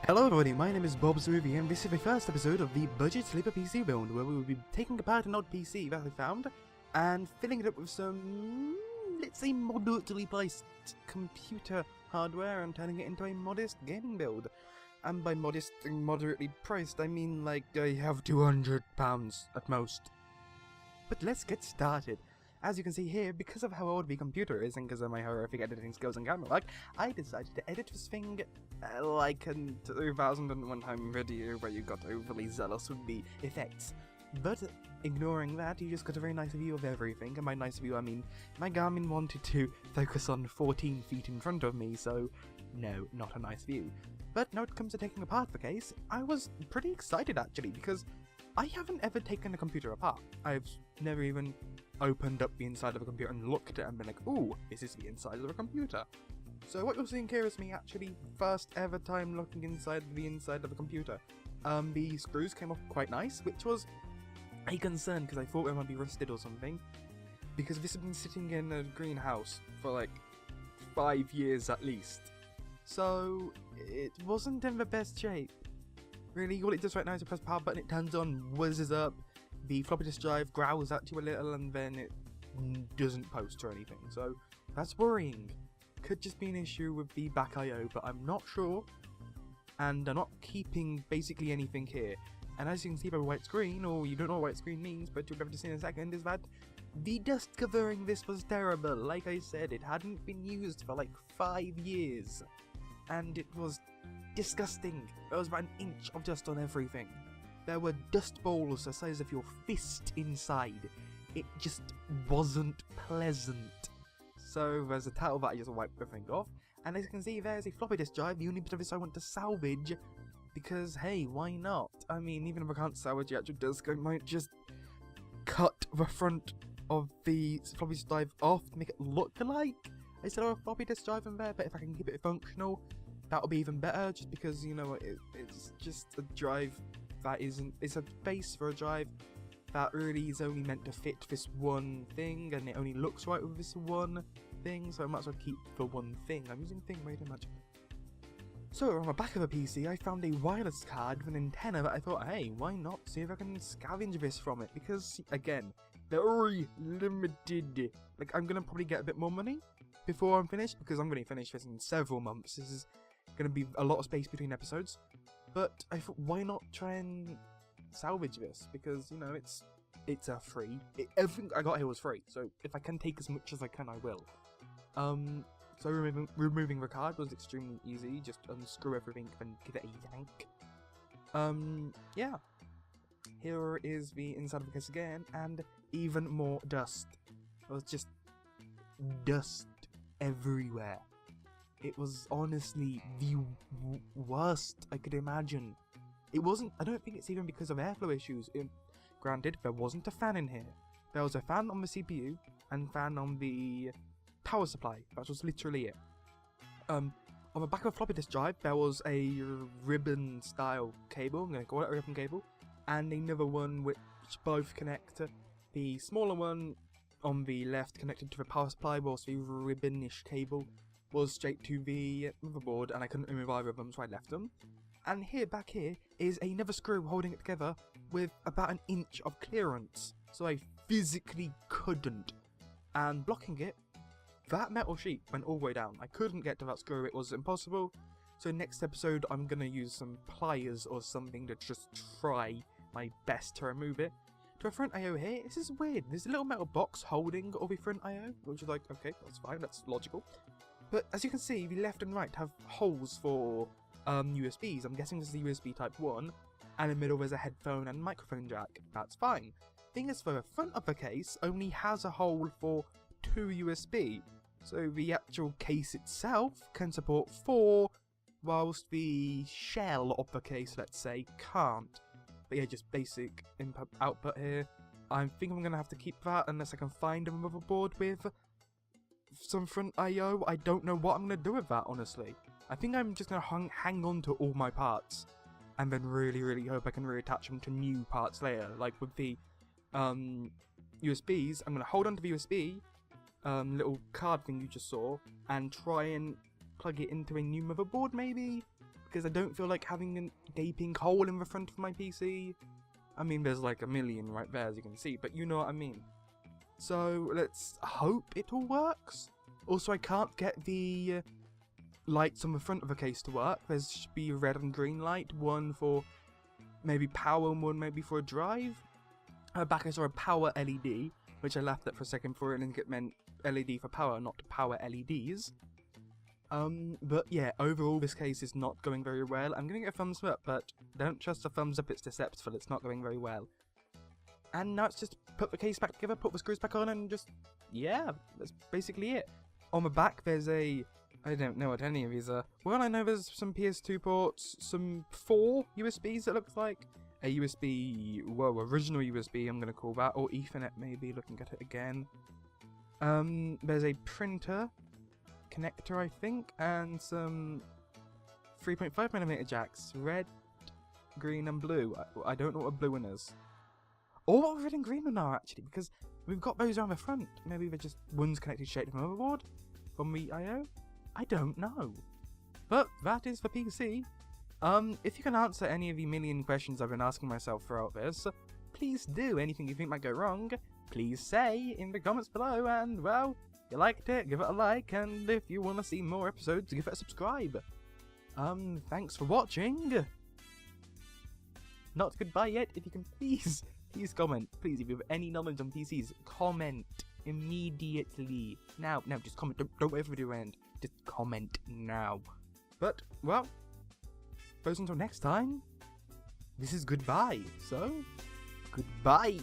Hello everybody, my name is Bob's and this is the first episode of the Budget Sleeper PC build, where we will be taking apart an old PC that I found, and filling it up with some, let's say, moderately priced computer hardware and turning it into a modest gaming build. And by modest and moderately priced, I mean like I have £200 at most. But let's get started. As you can see here, because of how old the computer is and because of my horrific editing skills and camera work, I decided to edit this thing like a 2001 time video where you got overly zealous with the effects. But ignoring that, you just got a very nice view of everything, and by nice view I mean my Garmin wanted to focus on 14 feet in front of me, so no, not a nice view. But now it comes to taking apart the case, I was pretty excited actually, because I haven't ever taken a computer apart. I've never even opened up the inside of a computer and looked at it and been like, ooh, this is the inside of a computer. So what you're seeing here is me actually first ever time looking inside the inside of a computer. The screws came off quite nice, which was a concern because I thought they might be rusted or something. Because this had been sitting in a greenhouse for like 5 years at least. So it wasn't in the best shape. Really, all it does right now is you press the power button, it turns on, whizzes up, the floppy disk drive growls at you a little, and then it doesn't post or anything. So that's worrying. Could just be an issue with the back I/O, but I'm not sure. And I'm not keeping basically anything here. And as you can see by the white screen, or you don't know what white screen means, but you'll be able to see in a second, is that the dust covering this was terrible. Like I said, it hadn't been used for like 5 years. And it was disgusting. There was about an inch of dust on everything. There were dust balls the size of your fist inside. It just wasn't pleasant. So there's a towel that I just wiped the thing off. And as you can see, there's a floppy disk drive, the only bit of this I want to salvage. Because, hey, why not? I mean, even if I can't salvage the actual disk, I might just cut the front of the floppy disk drive off to make it look like I still have a floppy disk drive in there, but if I can keep it functional, that'll be even better, just because, you know, it's just a drive that isn't, it's a base for a drive that really is only meant to fit this one thing, and it only looks right with this one thing, so I might as well keep the one thing. I'm using thing way too much. So on the back of a PC, I found a wireless card with an antenna that I thought, hey, why not see if I can scavenge this from it, because, again, very limited. Like, I'm gonna probably get a bit more money before I'm finished, because I'm going to finish this in several months. This is going to be a lot of space between episodes, but I thought, why not try and salvage this, because, you know, it's a free, everything I got here was free, so if I can take as much as I can, I will. So removing the card was extremely easy, just unscrew everything and give it a yank. Yeah, here is the inside of the case again, and even more dust. It was just dust everywhere. It was honestly the worst I could imagine. It wasn't, I don't think it's even because of airflow issues. Granted, there wasn't a fan in here. There was a fan on the CPU and fan on the power supply. That was literally it. On the back of a floppy disk drive, there was a ribbon style cable, I'm going to call it a ribbon cable, and another one which both connect. The smaller one on the left connected to the power supply, whilst the ribbonish cable was straight to the motherboard, and I couldn't remove either of them, so I left them. And here, back here, is another screw holding it together with about an inch of clearance, so I physically couldn't. And blocking it, that metal sheet went all the way down. I couldn't get to that screw, it was impossible. So next episode, I'm going to use some pliers or something to just try my best to remove it. To a front I/O here, this is weird. There's a little metal box holding all the front I/O, which is like, okay, that's fine, that's logical. But as you can see, the left and right have holes for USBs. I'm guessing this is the USB type 1, and in the middle there's a headphone and microphone jack. That's fine. Thing is, though, the front of the case only has a hole for 2 USB, so the actual case itself can support 4, whilst the shell of the case, let's say, can't. But yeah, just basic input output here. I think I'm going to have to keep that unless I can find a motherboard with some front I/O. I don't know what I'm going to do with that, honestly. I think I'm just going to hang on to all my parts and then really hope I can reattach them to new parts later. Like with the USBs, I'm going to hold on to the USB little card thing you just saw and try and plug it into a new motherboard maybe? because I don't feel like having a gaping hole in the front of my PC. I mean, there's like a million right there, as you can see, but you know what I mean. So let's hope it all works. Also, I can't get the lights on the front of the case to work. There should be a red and green light, one for maybe power and one maybe for a drive. Back I saw a power LED, which I laughed at for a second for it, and it meant LED for power, not power LEDs. But yeah, overall this case is not going very well. I'm giving it a thumbs up, but don't trust the thumbs up, it's deceptive, it's not going very well. And now it's just put the case back together, put the screws back on, and just, yeah, that's basically it. On the back there's a, I don't know what any of these are. Well, I know there's some PS2 ports, some 4 USBs it looks like. A USB, well, original USB I'm going to call that, or Ethernet maybe, looking at it again. There's a printer connector, I think, and some 3.5mm jacks, red, green and blue. I don't know what a blue one is. Or what red and green one are actually, because we've got those around the front. Maybe they're just one's connected straight to the motherboard from the I/O? I don't know. But that is for PC. If you can answer any of the million questions I've been asking myself throughout this, please do. Anything you think might go wrong, please say in the comments below, and well, if you liked it, give it a like, and if you want to see more episodes, give it a subscribe. Thanks for watching. Not goodbye yet. If you can please comment. Please, if you have any knowledge on PCs, comment immediately. Now, just comment. Don't wait for the video end. Just comment now. But, well, suppose until next time, this is goodbye. So, goodbye.